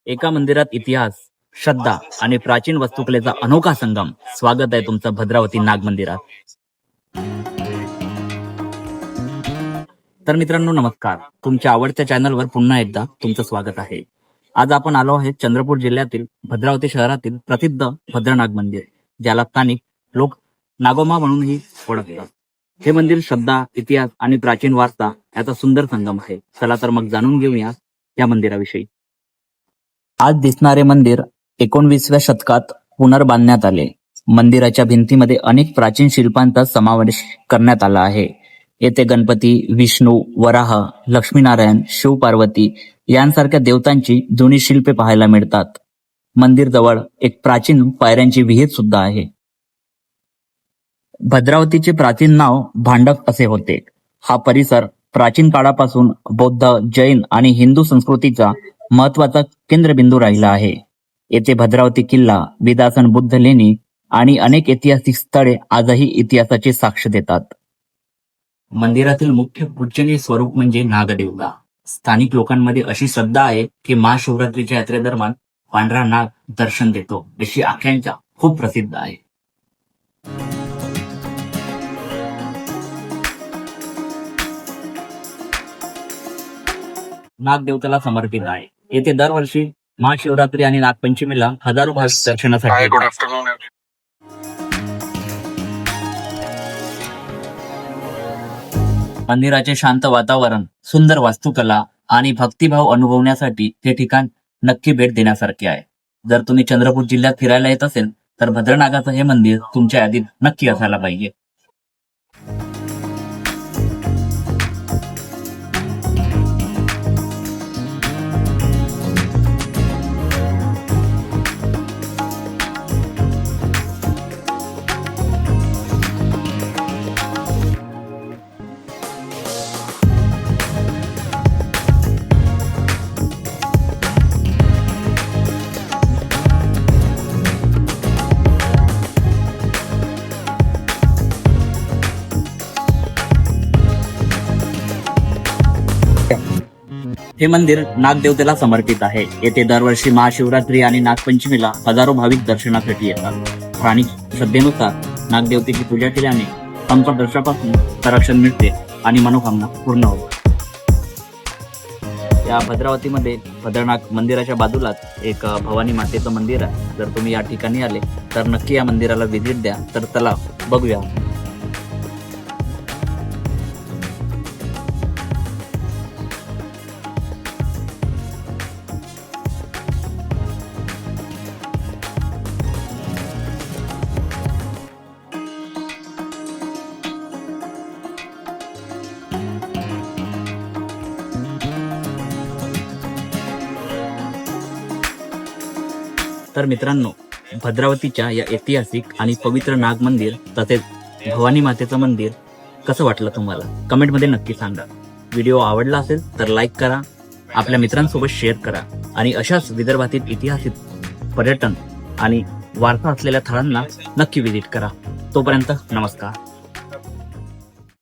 एका मंदिरात इतिहास, श्रद्धा आणि प्राचीन वास्तुकलेचा अनोखा संगम. स्वागत आहे तुमचं भद्रावती नाग मंदिरात. तर मित्रांनो नमस्कार, तुमच्या आवडत्या चॅनलवर पुन्हा एकदा तुमचं स्वागत आहे. आज आपण आलो आहे चंद्रपूर जिल्ह्यातील भद्रावती शहरातील प्रसिद्ध भद्रनाग मंदिर, ज्याला स्थानिक लोक नागोबा म्हणूनही ओळखतात. हे मंदिर श्रद्धा, इतिहास आणि प्राचीन वारसा याचा सुंदर संगम आहे. चला तर मग जाणून घेऊया या मंदिराविषयी. आज दिसणारे मंदिर 19व्या शतकात पुनर्बांधण्यात आले. मंदिराच्या भिंतीमध्ये अनेक प्राचीन शिल्पांचा समावेश करण्यात आला आहे. येथे गणपती, विष्णू, वराह, लक्ष्मीनारायण, शिव पार्वती यांसारख्या देवतांची जुनी शिल्पे पाहायला मिळतात. मंदिर जवळ एक प्राचीन पायऱ्यांची विहीर सुद्धा आहे. भद्रावतीचे प्राचीन नाव भांडक असे होते. हा परिसर प्राचीन काळापासून बौद्ध, जैन आणि हिंदू संस्कृतीचा महत्वाचा केंद्रबिंदू राहिला आहे. येथे भद्रावती किल्ला, विदासन बुद्ध लेणी आणि अनेक ऐतिहासिक स्थळे आजही इतिहासाची साक्ष देतात. मंदिरातील मुख्य पूजनीय स्वरूप म्हणजे नागदेवता. स्थानिक लोकांमध्ये अशी श्रद्धा आहे की महाशिवरात्रीच्या यात्रेदरम्यान पांढरा नाग दर्शन देतो, अशी आख्यायिका खूप प्रसिद्ध आहे. नागदेवतेला समर्पित आहे. येथे दरवर्षी महाशिवरात्री आणि नागपंचमीला हजारो भाविक दर्शनासाठी येतात. मंदिराचे शांत वातावरण, सुंदर वास्तुकला आणि भक्तिभाव अनुभवण्यासाठी हे ठिकाण नक्की भेट देण्यासारखे आहे. जर तुम्ही चंद्रपूर जिल्ह्यात फिरायला येत असेल तर भद्रनागाचं हे मंदिर तुमच्या यादीत नक्की असायला पाहिजे. हे मंदिर नागदेवतेला समर्पित आहे. येथे दरवर्षी महाशिवरात्री आणि नागपंचमीला हजारो भाविक दर्शनासाठी येतात. स्थानिक श्रद्धेनुसार नागदेवतेची पूजा केल्याने संकटदोषापासून संरक्षण मिळते आणि मनोकामना पूर्ण होतात. या भद्रावतीमध्ये भद्रनाग मंदिराच्या बाजूलाच एक भवानी मातेचं मंदिर आहे. जर तुम्ही या ठिकाणी आले तर नक्की या मंदिराला व्हिजिट द्या. तर चला बघूया. तर मित्रांनो, भद्रावतीच्या या ऐतिहासिक आणि पवित्र नाग मंदिर तसेच भवानी मातेचं मंदिर कसं वाटलं तुम्हाला कमेंटमध्ये नक्की सांगा. व्हिडिओ आवडला असेल तर लाईक करा, आपल्या मित्रांसोबत शेअर करा आणि अशाच विदर्भातील ऐतिहासिक पर्यटन आणि वारसा असलेल्या स्थळांना नक्की व्हिजिट करा. तोपर्यंत नमस्कार.